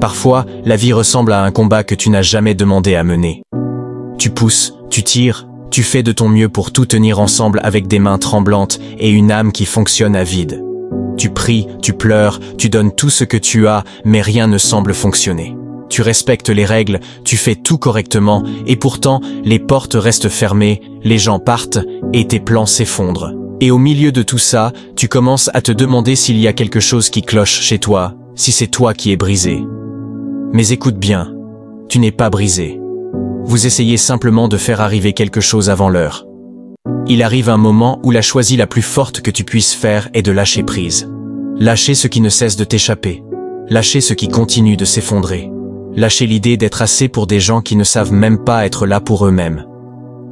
Parfois, la vie ressemble à un combat que tu n'as jamais demandé à mener. Tu pousses, tu tires, tu fais de ton mieux pour tout tenir ensemble avec des mains tremblantes et une âme qui fonctionne à vide. Tu pries, tu pleures, tu donnes tout ce que tu as, mais rien ne semble fonctionner. Tu respectes les règles, tu fais tout correctement, et pourtant, les portes restent fermées, les gens partent, et tes plans s'effondrent. Et au milieu de tout ça, tu commences à te demander s'il y a quelque chose qui cloche chez toi, si c'est toi qui es brisé. Mais écoute bien, tu n'es pas brisé. Vous essayez simplement de faire arriver quelque chose avant l'heure. Il arrive un moment où la choisie la plus forte que tu puisses faire est de lâcher prise. Lâcher ce qui ne cesse de t'échapper. Lâcher ce qui continue de s'effondrer. Lâcher l'idée d'être assez pour des gens qui ne savent même pas être là pour eux-mêmes.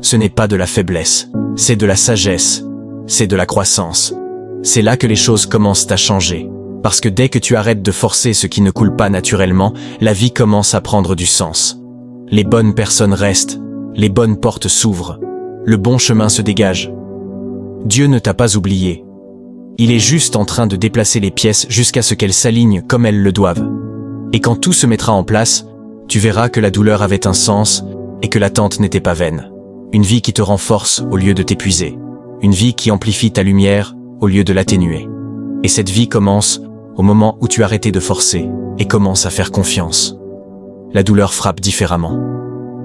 Ce n'est pas de la faiblesse, c'est de la sagesse, c'est de la croissance. C'est là que les choses commencent à changer. Parce que dès que tu arrêtes de forcer ce qui ne coule pas naturellement, la vie commence à prendre du sens. Les bonnes personnes restent, les bonnes portes s'ouvrent, le bon chemin se dégage. Dieu ne t'a pas oublié. Il est juste en train de déplacer les pièces jusqu'à ce qu'elles s'alignent comme elles le doivent. Et quand tout se mettra en place, tu verras que la douleur avait un sens et que l'attente n'était pas vaine. Une vie qui te renforce au lieu de t'épuiser. Une vie qui amplifie ta lumière au lieu de l'atténuer. Et cette vie commence au moment où tu arrêtes de forcer et commences à faire confiance. La douleur frappe différemment.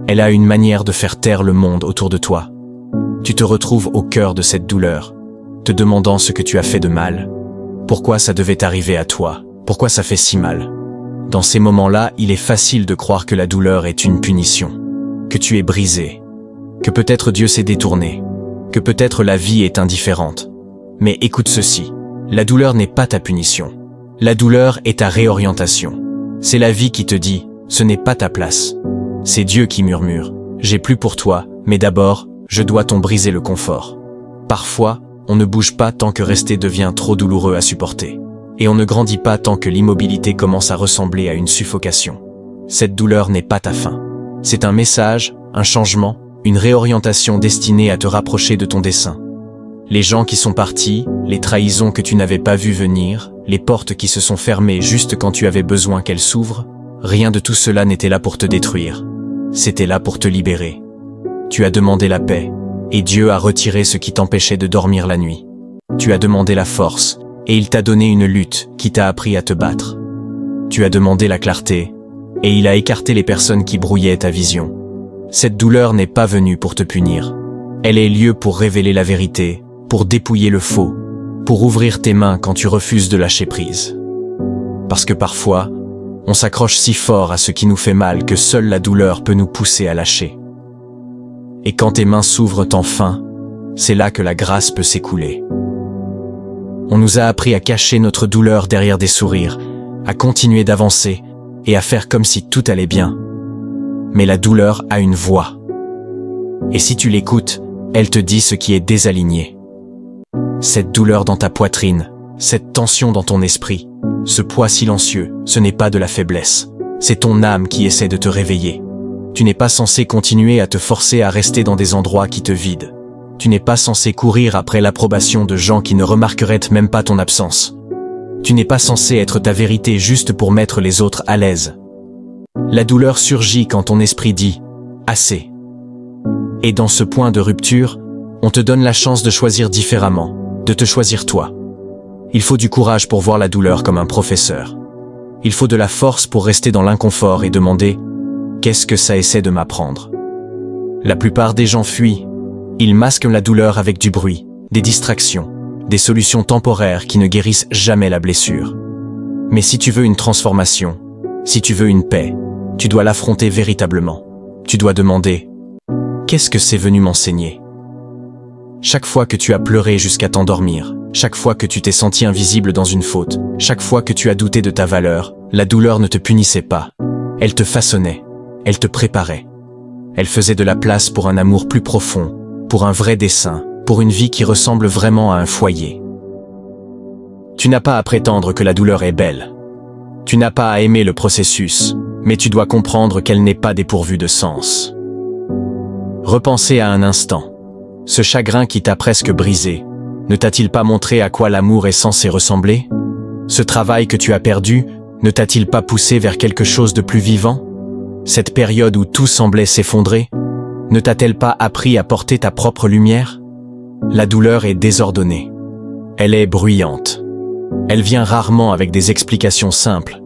Elle a une manière de faire taire le monde autour de toi. Tu te retrouves au cœur de cette douleur, te demandant ce que tu as fait de mal. Pourquoi ça devait arriver à toi? Pourquoi ça fait si mal? Dans ces moments-là, il est facile de croire que la douleur est une punition, que tu es brisé, que peut-être Dieu s'est détourné, que peut-être la vie est indifférente. Mais écoute ceci, la douleur n'est pas ta punition. La douleur est ta réorientation. C'est la vie qui te dit, ce n'est pas ta place. C'est Dieu qui murmure, j'ai plus pour toi, mais d'abord, je dois t'en briser le confort. Parfois, on ne bouge pas tant que rester devient trop douloureux à supporter. Et on ne grandit pas tant que l'immobilité commence à ressembler à une suffocation. Cette douleur n'est pas ta fin. C'est un message, un changement, une réorientation destinée à te rapprocher de ton dessein. Les gens qui sont partis, les trahisons que tu n'avais pas vues venir, les portes qui se sont fermées juste quand tu avais besoin qu'elles s'ouvrent, rien de tout cela n'était là pour te détruire. C'était là pour te libérer. Tu as demandé la paix, et Dieu a retiré ce qui t'empêchait de dormir la nuit. Tu as demandé la force, et il t'a donné une lutte qui t'a appris à te battre. Tu as demandé la clarté, et il a écarté les personnes qui brouillaient ta vision. Cette douleur n'est pas venue pour te punir. Elle est lieu pour révéler la vérité, pour dépouiller le faux, pour ouvrir tes mains quand tu refuses de lâcher prise. Parce que parfois, on s'accroche si fort à ce qui nous fait mal que seule la douleur peut nous pousser à lâcher. Et quand tes mains s'ouvrent enfin, c'est là que la grâce peut s'écouler. On nous a appris à cacher notre douleur derrière des sourires, à continuer d'avancer et à faire comme si tout allait bien. Mais la douleur a une voix. Et si tu l'écoutes, elle te dit ce qui est désaligné. Cette douleur dans ta poitrine, cette tension dans ton esprit, ce poids silencieux, ce n'est pas de la faiblesse. C'est ton âme qui essaie de te réveiller. Tu n'es pas censé continuer à te forcer à rester dans des endroits qui te vident. Tu n'es pas censé courir après l'approbation de gens qui ne remarqueraient même pas ton absence. Tu n'es pas censé être ta vérité juste pour mettre les autres à l'aise. La douleur surgit quand ton esprit dit « assez ». Et dans ce point de rupture, on te donne la chance de choisir différemment, de te choisir toi. Il faut du courage pour voir la douleur comme un professeur. Il faut de la force pour rester dans l'inconfort et demander « qu'est-ce que ça essaie de m'apprendre ?» La plupart des gens fuient. Ils masquent la douleur avec du bruit, des distractions, des solutions temporaires qui ne guérissent jamais la blessure. Mais si tu veux une transformation, si tu veux une paix, tu dois l'affronter véritablement. Tu dois demander « qu'est-ce que c'est venu m'enseigner ?» Chaque fois que tu as pleuré jusqu'à t'endormir, chaque fois que tu t'es senti invisible dans une faute, chaque fois que tu as douté de ta valeur, la douleur ne te punissait pas. Elle te façonnait, elle te préparait. Elle faisait de la place pour un amour plus profond, pour un vrai dessein, pour une vie qui ressemble vraiment à un foyer. Tu n'as pas à prétendre que la douleur est belle. Tu n'as pas à aimer le processus, mais tu dois comprendre qu'elle n'est pas dépourvue de sens. Repensez à un instant. Ce chagrin qui t'a presque brisé, ne t'a-t-il pas montré à quoi l'amour est censé ressembler? Ce travail que tu as perdu, Ne t'a-t-il pas poussé vers quelque chose de plus vivant? Cette période où tout semblait s'effondrer, ne t'a-t-elle pas appris à porter ta propre lumière? La douleur est désordonnée. Elle est bruyante. Elle vient rarement avec des explications simples,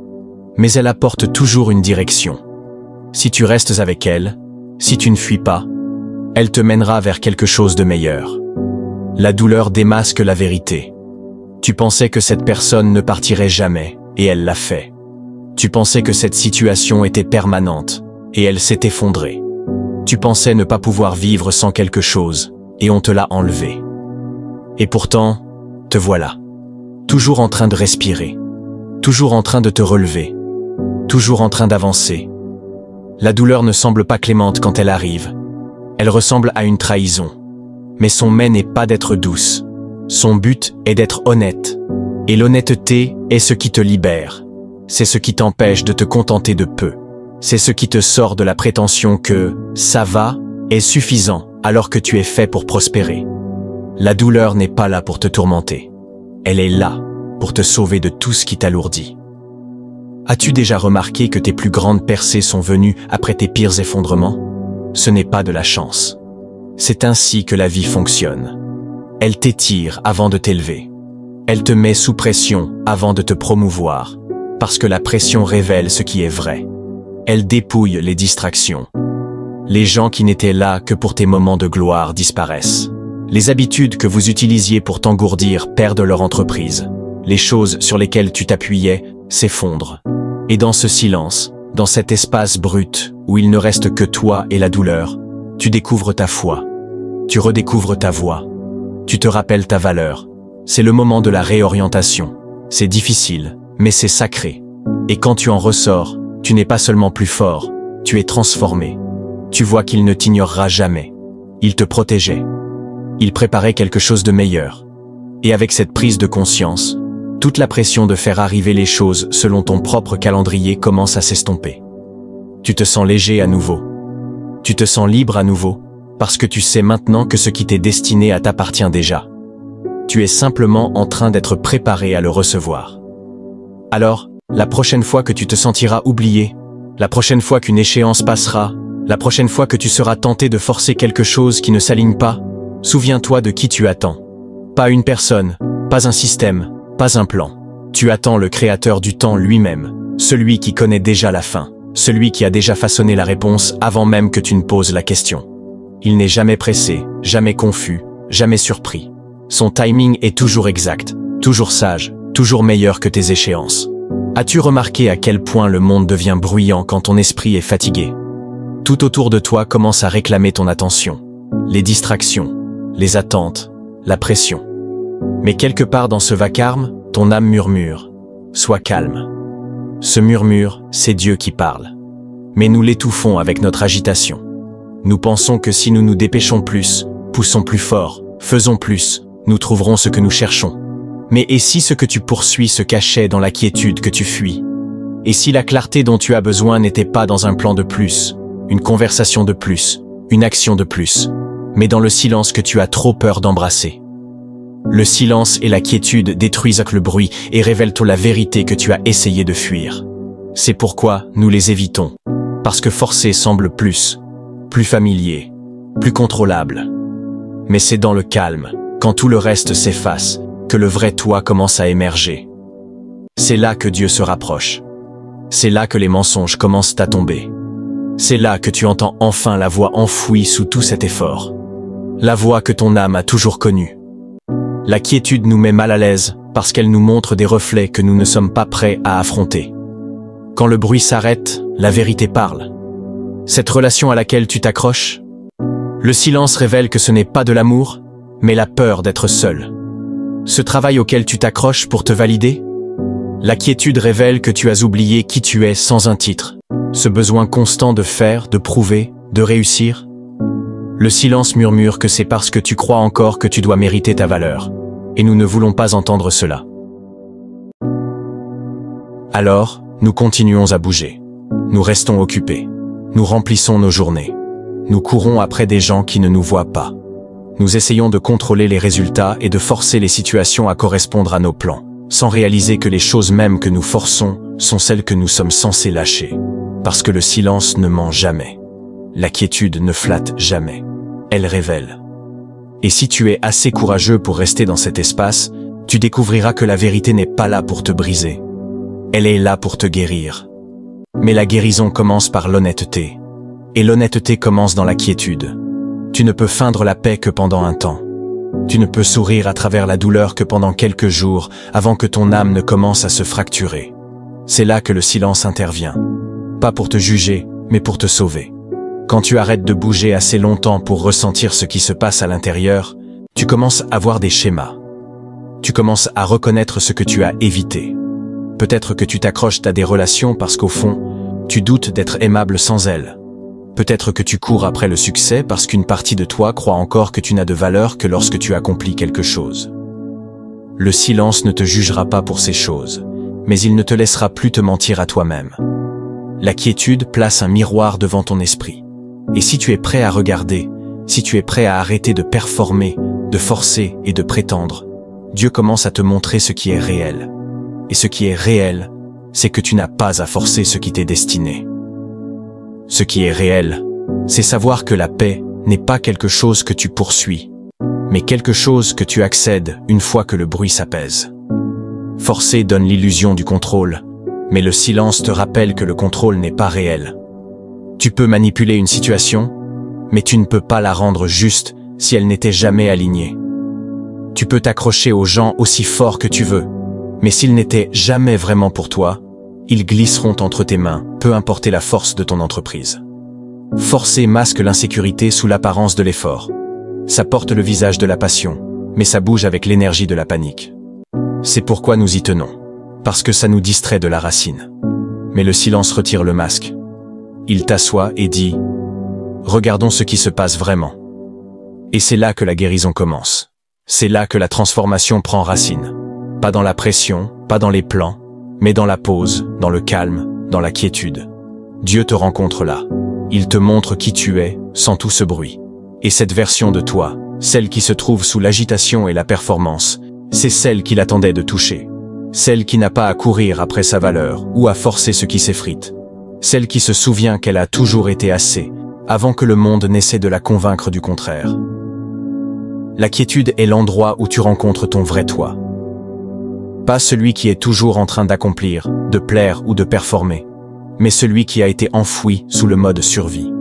mais elle apporte toujours une direction. Si tu restes avec elle, si tu ne fuis pas, elle te mènera vers quelque chose de meilleur. La douleur démasque la vérité. Tu pensais que cette personne ne partirait jamais, et elle l'a fait. Tu pensais que cette situation était permanente, et elle s'est effondrée. Tu pensais ne pas pouvoir vivre sans quelque chose, et on te l'a enlevé. Et pourtant, te voilà. Toujours en train de respirer. Toujours en train de te relever. Toujours en train d'avancer. La douleur ne semble pas clémente quand elle arrive. Elle ressemble à une trahison. Mais son mais n'est pas d'être douce. Son but est d'être honnête. Et l'honnêteté est ce qui te libère. C'est ce qui t'empêche de te contenter de peu. C'est ce qui te sort de la prétention que « ça va » est suffisant alors que tu es fait pour prospérer. La douleur n'est pas là pour te tourmenter. Elle est là pour te sauver de tout ce qui t'alourdit. As-tu déjà remarqué que tes plus grandes percées sont venues après tes pires effondrements? Ce n'est pas de la chance. C'est ainsi que la vie fonctionne. Elle t'étire avant de t'élever. Elle te met sous pression avant de te promouvoir, parce que la pression révèle ce qui est vrai. Elle dépouille les distractions. Les gens qui n'étaient là que pour tes moments de gloire disparaissent. Les habitudes que vous utilisiez pour t'engourdir perdent leur entreprise. Les choses sur lesquelles tu t'appuyais s'effondrent. Et dans ce silence, dans cet espace brut où il ne reste que toi et la douleur, tu découvres ta foi. Tu redécouvres ta voix. Tu te rappelles ta valeur. C'est le moment de la réorientation. C'est difficile, mais c'est sacré. Et quand tu en ressors, tu n'es pas seulement plus fort, tu es transformé. Tu vois qu'il ne t'ignorera jamais. Il te protégeait. Il préparait quelque chose de meilleur. Et avec cette prise de conscience, toute la pression de faire arriver les choses selon ton propre calendrier commence à s'estomper. Tu te sens léger à nouveau. Tu te sens libre à nouveau, parce que tu sais maintenant que ce qui t'est destiné à t'appartient déjà. Tu es simplement en train d'être préparé à le recevoir. Alors, la prochaine fois que tu te sentiras oublié, la prochaine fois qu'une échéance passera, la prochaine fois que tu seras tenté de forcer quelque chose qui ne s'aligne pas, souviens-toi de qui tu attends. Pas une personne, pas un système, pas un plan. Tu attends le créateur du temps lui-même, celui qui connaît déjà la fin, celui qui a déjà façonné la réponse avant même que tu ne poses la question. Il n'est jamais pressé, jamais confus, jamais surpris. Son timing est toujours exact, toujours sage, toujours meilleur que tes échéances. As-tu remarqué à quel point le monde devient bruyant quand ton esprit est fatigué? Tout autour de toi commence à réclamer ton attention. Les distractions, les attentes, la pression. Mais quelque part dans ce vacarme, ton âme murmure. Sois calme. Ce murmure, c'est Dieu qui parle. Mais nous l'étouffons avec notre agitation. Nous pensons que si nous nous dépêchons plus, poussons plus fort, faisons plus, nous trouverons ce que nous cherchons. Mais et si ce que tu poursuis se cachait dans la quiétude que tu fuis? Et si la clarté dont tu as besoin n'était pas dans un plan de plus, une conversation de plus, une action de plus, mais dans le silence que tu as trop peur d'embrasser? Le silence et la quiétude détruisent le bruit et révèlent la vérité que tu as essayé de fuir. C'est pourquoi nous les évitons, parce que forcer semble plus familier, plus contrôlable. Mais c'est dans le calme, quand tout le reste s'efface, que le vrai toi commence à émerger. C'est là que Dieu se rapproche. C'est là que les mensonges commencent à tomber. C'est là que tu entends enfin la voix enfouie sous tout cet effort. La voix que ton âme a toujours connue. La quiétude nous met mal à l'aise parce qu'elle nous montre des reflets que nous ne sommes pas prêts à affronter. Quand le bruit s'arrête, la vérité parle. Cette relation à laquelle tu t'accroches, le silence révèle que ce n'est pas de l'amour, mais la peur d'être seul. Ce travail auquel tu t'accroches pour te valider, la quiétude révèle que tu as oublié qui tu es sans un titre. Ce besoin constant de faire, de prouver, de réussir. Le silence murmure que c'est parce que tu crois encore que tu dois mériter ta valeur. Et nous ne voulons pas entendre cela. Alors, nous continuons à bouger. Nous restons occupés. Nous remplissons nos journées. Nous courons après des gens qui ne nous voient pas. Nous essayons de contrôler les résultats et de forcer les situations à correspondre à nos plans. sans réaliser que les choses mêmes que nous forçons sont celles que nous sommes censés lâcher. Parce que le silence ne ment jamais. La quiétude ne flatte jamais. Elle révèle. Et si tu es assez courageux pour rester dans cet espace, tu découvriras que la vérité n'est pas là pour te briser. Elle est là pour te guérir. Mais la guérison commence par l'honnêteté. Et l'honnêteté commence dans la quiétude. Tu ne peux feindre la paix que pendant un temps. Tu ne peux sourire à travers la douleur que pendant quelques jours avant que ton âme ne commence à se fracturer. C'est là que le silence intervient. Pas pour te juger, mais pour te sauver. Quand tu arrêtes de bouger assez longtemps pour ressentir ce qui se passe à l'intérieur, tu commences à voir des schémas. Tu commences à reconnaître ce que tu as évité. Peut-être que tu t'accroches à des relations parce qu'au fond, tu doutes d'être aimable sans elles. Peut-être que tu cours après le succès parce qu'une partie de toi croit encore que tu n'as de valeur que lorsque tu accomplis quelque chose. Le silence ne te jugera pas pour ces choses, mais il ne te laissera plus te mentir à toi-même. La quiétude place un miroir devant ton esprit. Et si tu es prêt à regarder, si tu es prêt à arrêter de performer, de forcer et de prétendre, Dieu commence à te montrer ce qui est réel. Et ce qui est réel, c'est que tu n'as pas à forcer ce qui t'est destiné. Ce qui est réel, c'est savoir que la paix n'est pas quelque chose que tu poursuis, mais quelque chose que tu accèdes une fois que le bruit s'apaise. Forcer donne l'illusion du contrôle, mais le silence te rappelle que le contrôle n'est pas réel. Tu peux manipuler une situation, mais tu ne peux pas la rendre juste si elle n'était jamais alignée. Tu peux t'accrocher aux gens aussi fort que tu veux, mais s'ils n'étaient jamais vraiment pour toi, ils glisseront entre tes mains, peu importe la force de ton entreprise. Forcer masque l'insécurité sous l'apparence de l'effort. Ça porte le visage de la passion, mais ça bouge avec l'énergie de la panique. C'est pourquoi nous y tenons, parce que ça nous distrait de la racine. Mais le silence retire le masque. Il t'assoit et dit « Regardons ce qui se passe vraiment ». Et c'est là que la guérison commence. C'est là que la transformation prend racine. Pas dans la pression, pas dans les plans, mais dans la pause, dans le calme, dans la quiétude. Dieu te rencontre là. Il te montre qui tu es, sans tout ce bruit. Et cette version de toi, celle qui se trouve sous l'agitation et la performance, c'est celle qu'il attendait de toucher. Celle qui n'a pas à courir après sa valeur ou à forcer ce qui s'effrite. Celle qui se souvient qu'elle a toujours été assez, avant que le monde n'essaie de la convaincre du contraire. La quiétude est l'endroit où tu rencontres ton vrai toi. Pas celui qui est toujours en train d'accomplir, de plaire ou de performer, mais celui qui a été enfoui sous le mode survie.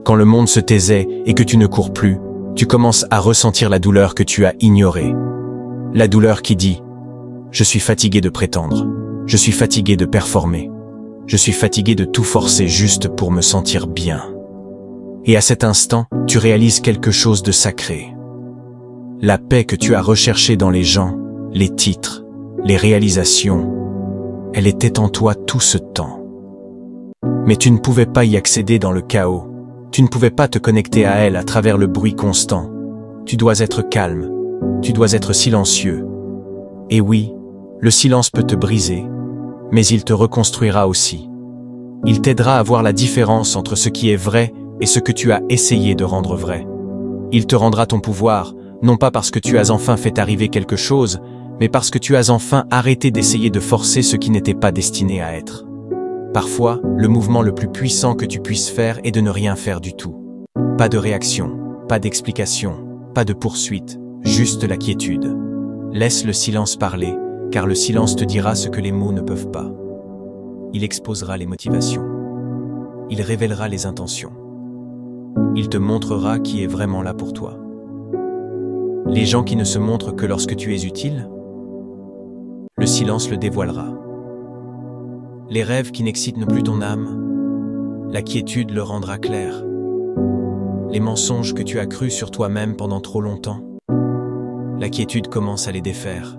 Quand le monde se taisait et que tu ne cours plus, tu commences à ressentir la douleur que tu as ignorée. La douleur qui dit « Je suis fatigué de prétendre, je suis fatigué de performer, je suis fatigué de tout forcer juste pour me sentir bien. » Et à cet instant, tu réalises quelque chose de sacré. La paix que tu as recherchée dans les gens, les titres, les réalisations, elle était en toi tout ce temps. Mais tu ne pouvais pas y accéder dans le chaos. Tu ne pouvais pas te connecter à elle à travers le bruit constant. Tu dois être calme. Tu dois être silencieux. Et oui, le silence peut te briser, mais il te reconstruira aussi. Il t'aidera à voir la différence entre ce qui est vrai et ce que tu as essayé de rendre vrai. Il te rendra ton pouvoir, non pas parce que tu as enfin fait arriver quelque chose, mais parce que tu as enfin arrêté d'essayer de forcer ce qui n'était pas destiné à être. Parfois, le mouvement le plus puissant que tu puisses faire est de ne rien faire du tout. Pas de réaction, pas d'explication, pas de poursuite, juste la quiétude. Laisse le silence parler, car le silence te dira ce que les mots ne peuvent pas. Il exposera les motivations. Il révélera les intentions. Il te montrera qui est vraiment là pour toi. Les gens qui ne se montrent que lorsque tu es utile, le silence le dévoilera. Les rêves qui n'excitent plus ton âme, la quiétude le rendra clair. Les mensonges que tu as crus sur toi-même pendant trop longtemps, la quiétude commence à les défaire.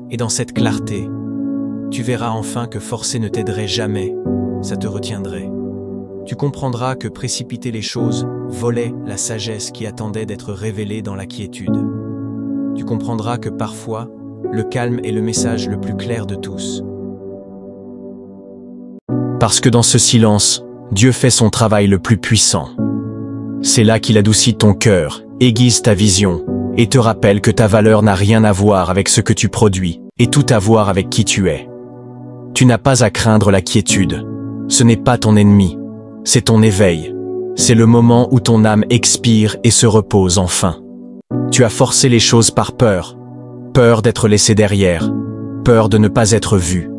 Et dans cette clarté, tu verras enfin que forcer ne t'aiderait jamais, ça te retiendrait. Tu comprendras que précipiter les choses volait la sagesse qui attendait d'être révélée dans la quiétude. Tu comprendras que parfois, le calme est le message le plus clair de tous. Parce que dans ce silence, Dieu fait son travail le plus puissant. C'est là qu'il adoucit ton cœur, aiguise ta vision, et te rappelle que ta valeur n'a rien à voir avec ce que tu produis et tout à voir avec qui tu es. Tu n'as pas à craindre la quiétude. Ce n'est pas ton ennemi, c'est ton éveil. C'est le moment où ton âme expire et se repose enfin. Tu as forcé les choses par peur. Peur d'être laissé derrière. Peur de ne pas être vu.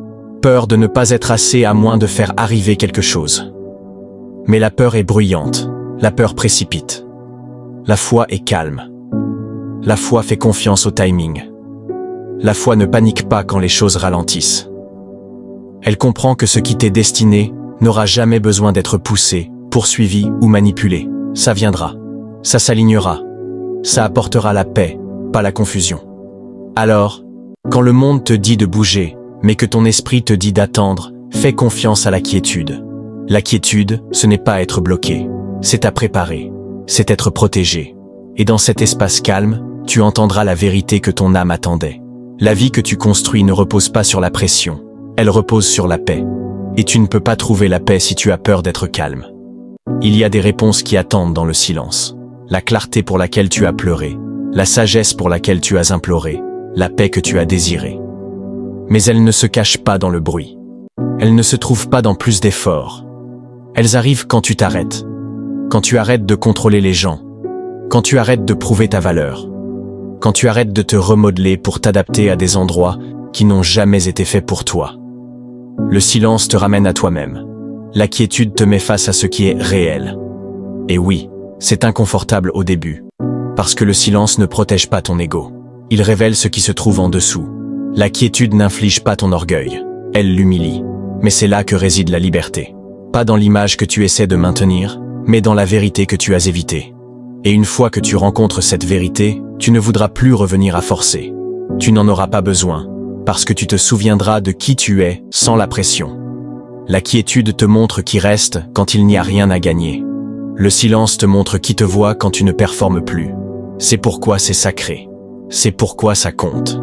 Peur de ne pas être assez à moins de faire arriver quelque chose. Mais la peur est bruyante. La peur précipite. La foi est calme. La foi fait confiance au timing. La foi ne panique pas quand les choses ralentissent. Elle comprend que ce qui t'est destiné n'aura jamais besoin d'être poussé, poursuivi ou manipulé. Ça viendra. Ça s'alignera. Ça apportera la paix, pas la confusion. Alors, quand le monde te dit de bouger, mais que ton esprit te dit d'attendre, fais confiance à la quiétude. La quiétude, ce n'est pas être bloqué, c'est à préparer, c'est être protégé. Et dans cet espace calme, tu entendras la vérité que ton âme attendait. La vie que tu construis ne repose pas sur la pression, elle repose sur la paix. Et tu ne peux pas trouver la paix si tu as peur d'être calme. Il y a des réponses qui attendent dans le silence. La clarté pour laquelle tu as pleuré, la sagesse pour laquelle tu as imploré, la paix que tu as désirée. Mais elles ne se cachent pas dans le bruit. Elles ne se trouvent pas dans plus d'efforts. Elles arrivent quand tu t'arrêtes. Quand tu arrêtes de contrôler les gens. Quand tu arrêtes de prouver ta valeur. Quand tu arrêtes de te remodeler pour t'adapter à des endroits qui n'ont jamais été faits pour toi. Le silence te ramène à toi-même. La quiétude te met face à ce qui est réel. Et oui, c'est inconfortable au début. Parce que le silence ne protège pas ton ego. Il révèle ce qui se trouve en dessous. La quiétude n'inflige pas ton orgueil. Elle l'humilie. Mais c'est là que réside la liberté. Pas dans l'image que tu essaies de maintenir, mais dans la vérité que tu as évitée. Et une fois que tu rencontres cette vérité, tu ne voudras plus revenir à forcer. Tu n'en auras pas besoin, parce que tu te souviendras de qui tu es sans la pression. La quiétude te montre qui reste quand il n'y a rien à gagner. Le silence te montre qui te voit quand tu ne performes plus. C'est pourquoi c'est sacré. C'est pourquoi ça compte.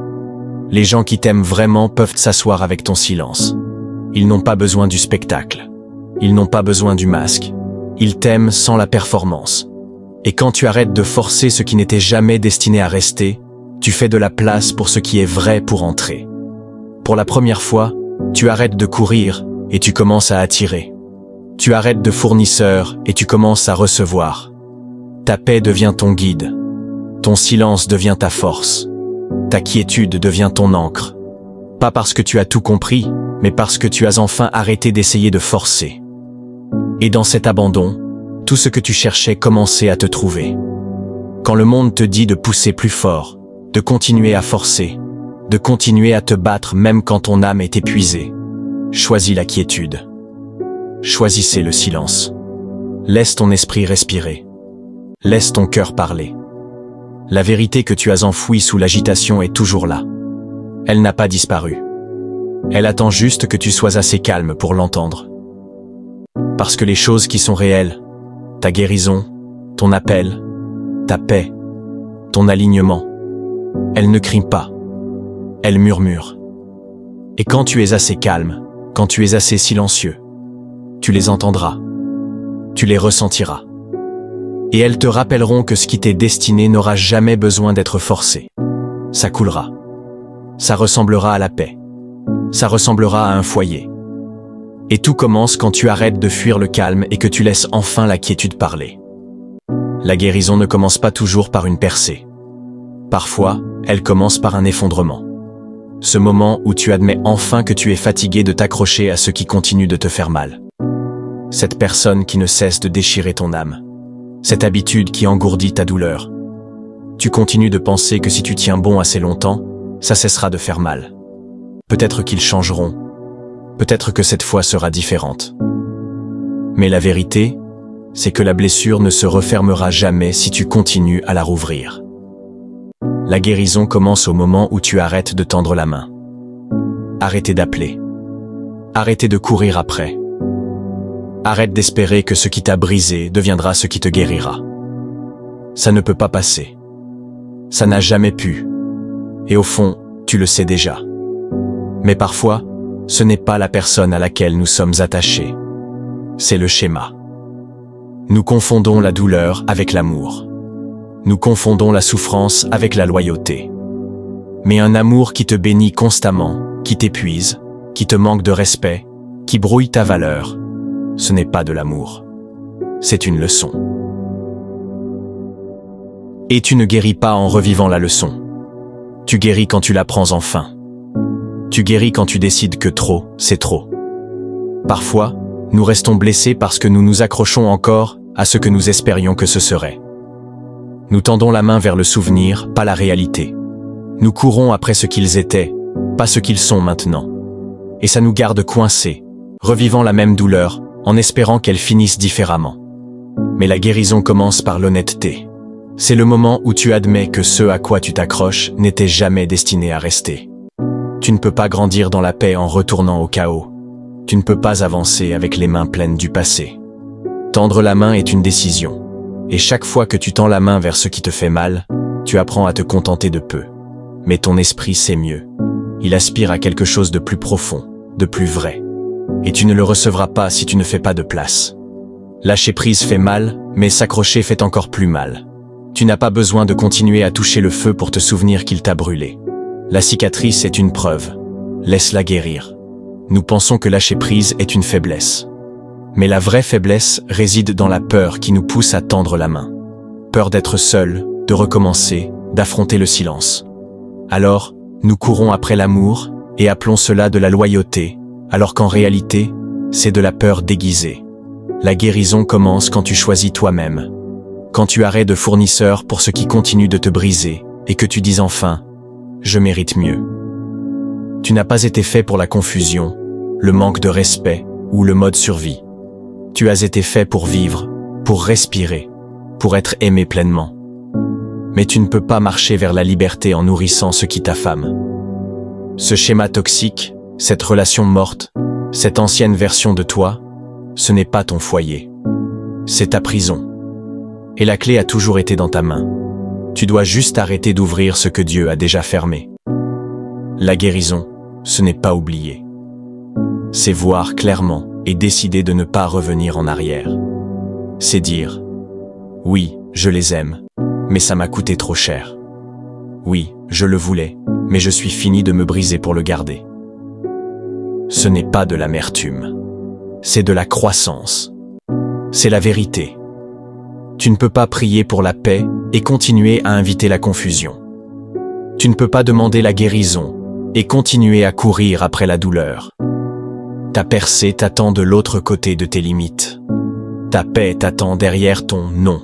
Les gens qui t'aiment vraiment peuvent s'asseoir avec ton silence. Ils n'ont pas besoin du spectacle. Ils n'ont pas besoin du masque. Ils t'aiment sans la performance. Et quand tu arrêtes de forcer ce qui n'était jamais destiné à rester, tu fais de la place pour ce qui est vrai pour entrer. Pour la première fois, tu arrêtes de courir et tu commences à attirer. Tu arrêtes de fournisseur et tu commences à recevoir. Ta paix devient ton guide. Ton silence devient ta force. Ta quiétude devient ton encre. Pas parce que tu as tout compris, mais parce que tu as enfin arrêté d'essayer de forcer. Et dans cet abandon, tout ce que tu cherchais commençait à te trouver. Quand le monde te dit de pousser plus fort, de continuer à forcer, de continuer à te battre même quand ton âme est épuisée, choisis la quiétude. Choisissez le silence. Laisse ton esprit respirer. Laisse ton cœur parler. La vérité que tu as enfouie sous l'agitation est toujours là. Elle n'a pas disparu. Elle attend juste que tu sois assez calme pour l'entendre. Parce que les choses qui sont réelles, ta guérison, ton appel, ta paix, ton alignement, elles ne crient pas. Elles murmurent. Et quand tu es assez calme, quand tu es assez silencieux, tu les entendras. Tu les ressentiras. Et elles te rappelleront que ce qui t'est destiné n'aura jamais besoin d'être forcé. Ça coulera. Ça ressemblera à la paix. Ça ressemblera à un foyer. Et tout commence quand tu arrêtes de fuir le calme et que tu laisses enfin la quiétude parler. La guérison ne commence pas toujours par une percée. Parfois, elle commence par un effondrement. Ce moment où tu admets enfin que tu es fatigué de t'accrocher à ce qui continue de te faire mal. Cette personne qui ne cesse de déchirer ton âme. Cette habitude qui engourdit ta douleur. Tu continues de penser que si tu tiens bon assez longtemps, ça cessera de faire mal. Peut-être qu'ils changeront. Peut-être que cette fois sera différente. Mais la vérité, c'est que la blessure ne se refermera jamais si tu continues à la rouvrir. La guérison commence au moment où tu arrêtes de tendre la main. Arrêtez d'appeler. Arrêtez de courir après. Arrête d'espérer que ce qui t'a brisé deviendra ce qui te guérira. Ça ne peut pas passer. Ça n'a jamais pu. Et au fond, tu le sais déjà. Mais parfois, ce n'est pas la personne à laquelle nous sommes attachés. C'est le schéma. Nous confondons la douleur avec l'amour. Nous confondons la souffrance avec la loyauté. Mais un amour qui te bénit constamment, qui t'épuise, qui te manque de respect, qui brouille ta valeur, ce n'est pas de l'amour. C'est une leçon. Et tu ne guéris pas en revivant la leçon. Tu guéris quand tu l'apprends enfin. Tu guéris quand tu décides que trop, c'est trop. Parfois, nous restons blessés parce que nous nous accrochons encore à ce que nous espérions que ce serait. Nous tendons la main vers le souvenir, pas la réalité. Nous courons après ce qu'ils étaient, pas ce qu'ils sont maintenant. Et ça nous garde coincés, revivant la même douleur, en espérant qu'elle finisse différemment. Mais la guérison commence par l'honnêteté. C'est le moment où tu admets que ce à quoi tu t'accroches n'était jamais destiné à rester. Tu ne peux pas grandir dans la paix en retournant au chaos. Tu ne peux pas avancer avec les mains pleines du passé. Tendre la main est une décision. Et chaque fois que tu tends la main vers ce qui te fait mal, tu apprends à te contenter de peu. Mais ton esprit sait mieux. Il aspire à quelque chose de plus profond, de plus vrai. Et tu ne le recevras pas si tu ne fais pas de place. Lâcher prise fait mal, mais s'accrocher fait encore plus mal. Tu n'as pas besoin de continuer à toucher le feu pour te souvenir qu'il t'a brûlé. La cicatrice est une preuve. Laisse-la guérir. Nous pensons que lâcher prise est une faiblesse. Mais la vraie faiblesse réside dans la peur qui nous pousse à tendre la main. Peur d'être seul, de recommencer, d'affronter le silence. Alors, nous courons après l'amour et appelons cela de la loyauté, alors qu'en réalité, c'est de la peur déguisée. La guérison commence quand tu choisis toi-même. Quand tu arrêtes de fournisseur pour ce qui continue de te briser et que tu dis enfin « Je mérite mieux ». Tu n'as pas été fait pour la confusion, le manque de respect ou le mode survie. Tu as été fait pour vivre, pour respirer, pour être aimé pleinement. Mais tu ne peux pas marcher vers la liberté en nourrissant ce qui t'affame. Ce schéma toxique, cette relation morte, cette ancienne version de toi, ce n'est pas ton foyer. C'est ta prison. Et la clé a toujours été dans ta main. Tu dois juste arrêter d'ouvrir ce que Dieu a déjà fermé. La guérison, ce n'est pas oublier. C'est voir clairement et décider de ne pas revenir en arrière. C'est dire « Oui, je les aime, mais ça m'a coûté trop cher. Oui, je le voulais, mais je suis fini de me briser pour le garder. » Ce n'est pas de l'amertume. C'est de la croissance. C'est la vérité. Tu ne peux pas prier pour la paix et continuer à inviter la confusion. Tu ne peux pas demander la guérison et continuer à courir après la douleur. Ta percée t'attend de l'autre côté de tes limites. Ta paix t'attend derrière ton non.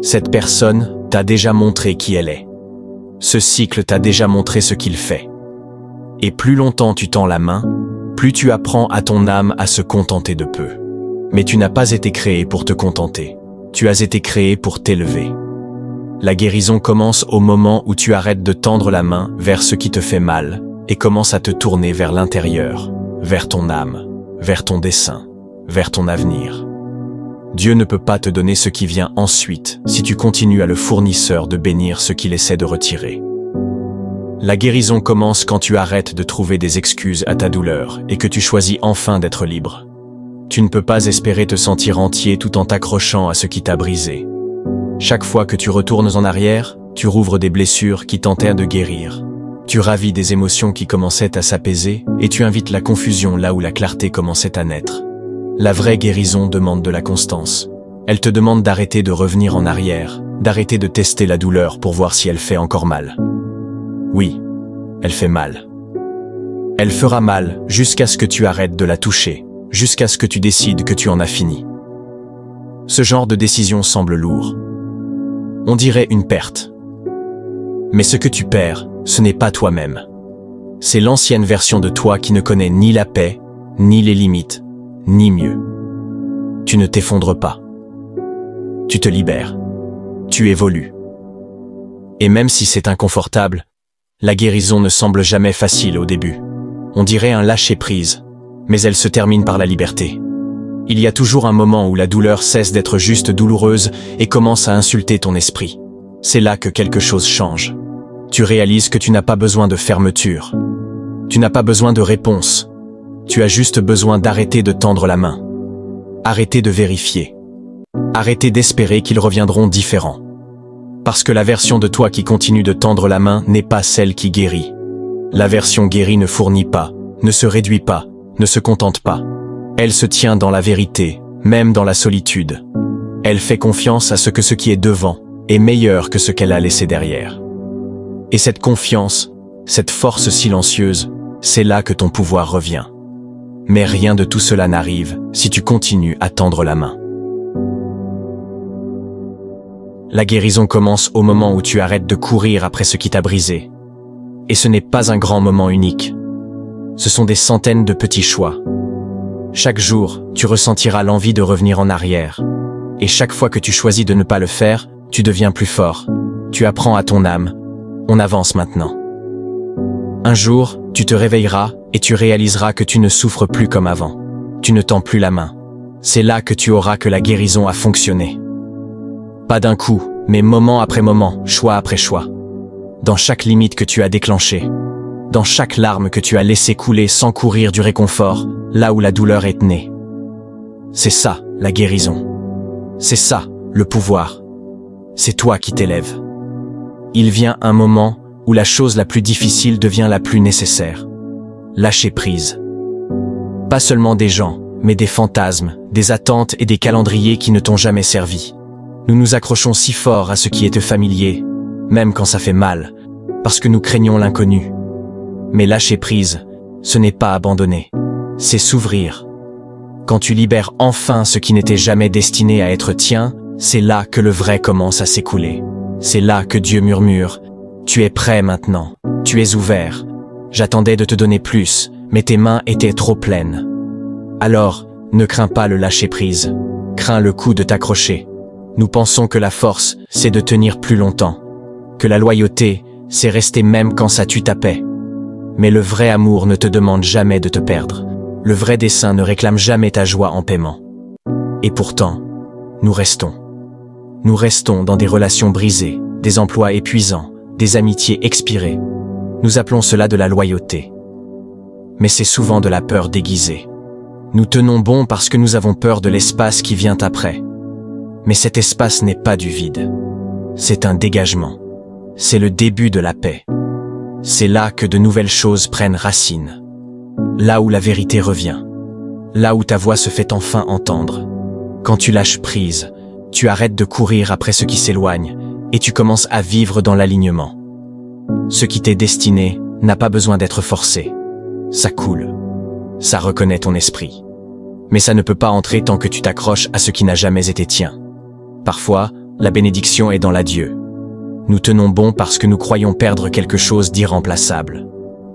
Cette personne t'a déjà montré qui elle est. Ce cycle t'a déjà montré ce qu'il fait. Et plus longtemps tu tends la main, plus tu apprends à ton âme à se contenter de peu. Mais tu n'as pas été créé pour te contenter. Tu as été créé pour t'élever. La guérison commence au moment où tu arrêtes de tendre la main vers ce qui te fait mal et commences à te tourner vers l'intérieur, vers ton âme, vers ton dessein, vers ton avenir. Dieu ne peut pas te donner ce qui vient ensuite si tu continues à le fournisseur de bénir ce qu'il essaie de retirer. La guérison commence quand tu arrêtes de trouver des excuses à ta douleur et que tu choisis enfin d'être libre. Tu ne peux pas espérer te sentir entier tout en t'accrochant à ce qui t'a brisé. Chaque fois que tu retournes en arrière, tu rouvres des blessures qui tentèrent de guérir. Tu ravis des émotions qui commençaient à s'apaiser et tu invites la confusion là où la clarté commençait à naître. La vraie guérison demande de la constance. Elle te demande d'arrêter de revenir en arrière, d'arrêter de tester la douleur pour voir si elle fait encore mal. Oui, elle fait mal. Elle fera mal jusqu'à ce que tu arrêtes de la toucher, jusqu'à ce que tu décides que tu en as fini. Ce genre de décision semble lourd. On dirait une perte. Mais ce que tu perds, ce n'est pas toi-même. C'est l'ancienne version de toi qui ne connaît ni la paix, ni les limites, ni mieux. Tu ne t'effondres pas. Tu te libères. Tu évolues. Et même si c'est inconfortable, la guérison ne semble jamais facile au début. On dirait un lâcher-prise, mais elle se termine par la liberté. Il y a toujours un moment où la douleur cesse d'être juste douloureuse et commence à insulter ton esprit. C'est là que quelque chose change. Tu réalises que tu n'as pas besoin de fermeture. Tu n'as pas besoin de réponse. Tu as juste besoin d'arrêter de tendre la main. Arrêter de vérifier. Arrêter d'espérer qu'ils reviendront différents. Parce que la version de toi qui continue de tendre la main n'est pas celle qui guérit. La version guérie ne fournit pas, ne se réduit pas, ne se contente pas. Elle se tient dans la vérité, même dans la solitude. Elle fait confiance à ce qui est devant est meilleur que ce qu'elle a laissé derrière. Et cette confiance, cette force silencieuse, c'est là que ton pouvoir revient. Mais rien de tout cela n'arrive si tu continues à tendre la main. La guérison commence au moment où tu arrêtes de courir après ce qui t'a brisé. Et ce n'est pas un grand moment unique. Ce sont des centaines de petits choix. Chaque jour, tu ressentiras l'envie de revenir en arrière. Et chaque fois que tu choisis de ne pas le faire, tu deviens plus fort. Tu apprends à ton âme. On avance maintenant. Un jour, tu te réveilleras et tu réaliseras que tu ne souffres plus comme avant. Tu ne tends plus la main. C'est là que tu auras que la guérison a fonctionné. Pas d'un coup, mais moment après moment, choix après choix. Dans chaque limite que tu as déclenchée, dans chaque larme que tu as laissé couler sans courir du réconfort, là où la douleur est née. C'est ça, la guérison. C'est ça, le pouvoir. C'est toi qui t'élèves. Il vient un moment où la chose la plus difficile devient la plus nécessaire. Lâcher prise. Pas seulement des gens, mais des fantasmes, des attentes et des calendriers qui ne t'ont jamais servi. Nous nous accrochons si fort à ce qui est familier, même quand ça fait mal, parce que nous craignons l'inconnu. Mais lâcher prise, ce n'est pas abandonner, c'est s'ouvrir. Quand tu libères enfin ce qui n'était jamais destiné à être tien, c'est là que le vrai commence à s'écouler. C'est là que Dieu murmure, « Tu es prêt maintenant, tu es ouvert. J'attendais de te donner plus, mais tes mains étaient trop pleines. » Alors, ne crains pas le lâcher prise, crains le coup de t'accrocher. Nous pensons que la force, c'est de tenir plus longtemps, que la loyauté, c'est rester même quand ça tue ta paix. Mais le vrai amour ne te demande jamais de te perdre. Le vrai dessein ne réclame jamais ta joie en paiement. Et pourtant, nous restons. Nous restons dans des relations brisées, des emplois épuisants, des amitiés expirées. Nous appelons cela de la loyauté. Mais c'est souvent de la peur déguisée. Nous tenons bon parce que nous avons peur de l'espace qui vient après. Mais cet espace n'est pas du vide. C'est un dégagement. C'est le début de la paix. C'est là que de nouvelles choses prennent racine. Là où la vérité revient. Là où ta voix se fait enfin entendre. Quand tu lâches prise, tu arrêtes de courir après ce qui s'éloigne et tu commences à vivre dans l'alignement. Ce qui t'est destiné n'a pas besoin d'être forcé. Ça coule. Ça reconnaît ton esprit. Mais ça ne peut pas entrer tant que tu t'accroches à ce qui n'a jamais été tien. Parfois, la bénédiction est dans l'adieu. Nous tenons bon parce que nous croyons perdre quelque chose d'irremplaçable.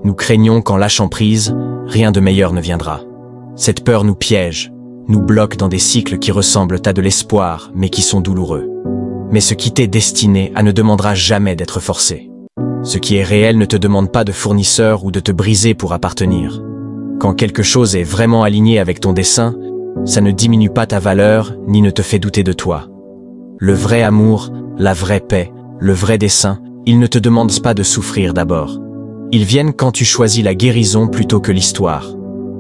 Nous craignons qu'en lâchant prise, rien de meilleur ne viendra. Cette peur nous piège, nous bloque dans des cycles qui ressemblent à de l'espoir, mais qui sont douloureux. Mais ce qui t'est destiné ne demandera jamais d'être forcé. Ce qui est réel ne te demande pas de fournisseur ou de te briser pour appartenir. Quand quelque chose est vraiment aligné avec ton dessein, ça ne diminue pas ta valeur ni ne te fait douter de toi. Le vrai amour, la vraie paix, le vrai dessein, ils ne te demandent pas de souffrir d'abord. Ils viennent quand tu choisis la guérison plutôt que l'histoire.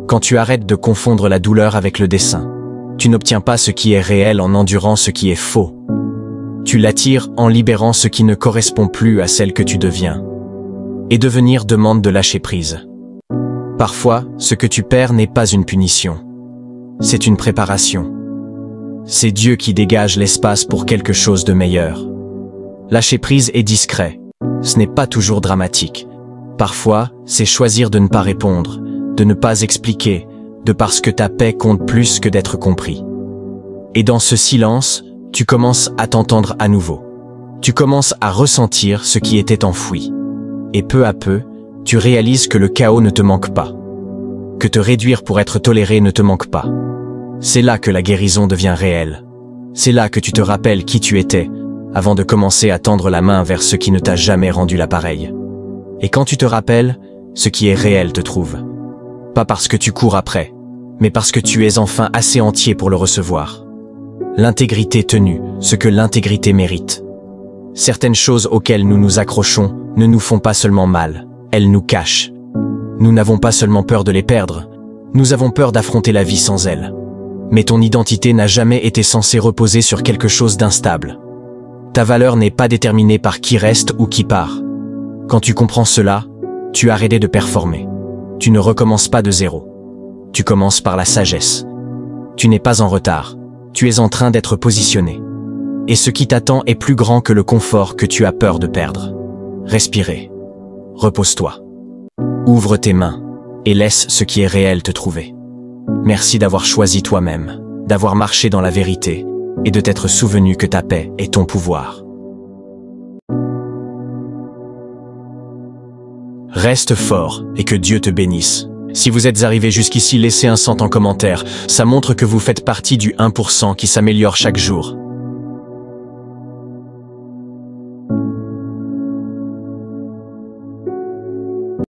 Quand tu arrêtes de confondre la douleur avec le dessein. Tu n'obtiens pas ce qui est réel en endurant ce qui est faux. Tu l'attires en libérant ce qui ne correspond plus à celle que tu deviens. Et devenir demande de lâcher prise. Parfois, ce que tu perds n'est pas une punition. C'est une préparation. C'est Dieu qui dégage l'espace pour quelque chose de meilleur. Lâcher prise est discret. Ce n'est pas toujours dramatique. Parfois, c'est choisir de ne pas répondre, de ne pas expliquer, de parce que ta paix compte plus que d'être compris. Et dans ce silence, tu commences à t'entendre à nouveau. Tu commences à ressentir ce qui était enfoui. Et peu à peu, tu réalises que le chaos ne te manque pas. Que te réduire pour être toléré ne te manque pas. C'est là que la guérison devient réelle. C'est là que tu te rappelles qui tu étais, avant de commencer à tendre la main vers ce qui ne t'a jamais rendu l'appareil. Et quand tu te rappelles, ce qui est réel te trouve. Pas parce que tu cours après, mais parce que tu es enfin assez entier pour le recevoir. L'intégrité tenue, ce que l'intégrité mérite. Certaines choses auxquelles nous nous accrochons ne nous font pas seulement mal, elles nous cachent. Nous n'avons pas seulement peur de les perdre, nous avons peur d'affronter la vie sans elles. Mais ton identité n'a jamais été censée reposer sur quelque chose d'instable. Ta valeur n'est pas déterminée par qui reste ou qui part. Quand tu comprends cela, tu arrêtes de performer. Tu ne recommences pas de zéro. Tu commences par la sagesse. Tu n'es pas en retard. Tu es en train d'être positionné. Et ce qui t'attend est plus grand que le confort que tu as peur de perdre. Respirez. Repose-toi. Ouvre tes mains et laisse ce qui est réel te trouver. Merci d'avoir choisi toi-même, d'avoir marché dans la vérité et de t'être souvenu que ta paix est ton pouvoir. Reste fort et que Dieu te bénisse. Si vous êtes arrivé jusqu'ici, laissez un 100 en commentaire. Ça montre que vous faites partie du 1% qui s'améliore chaque jour.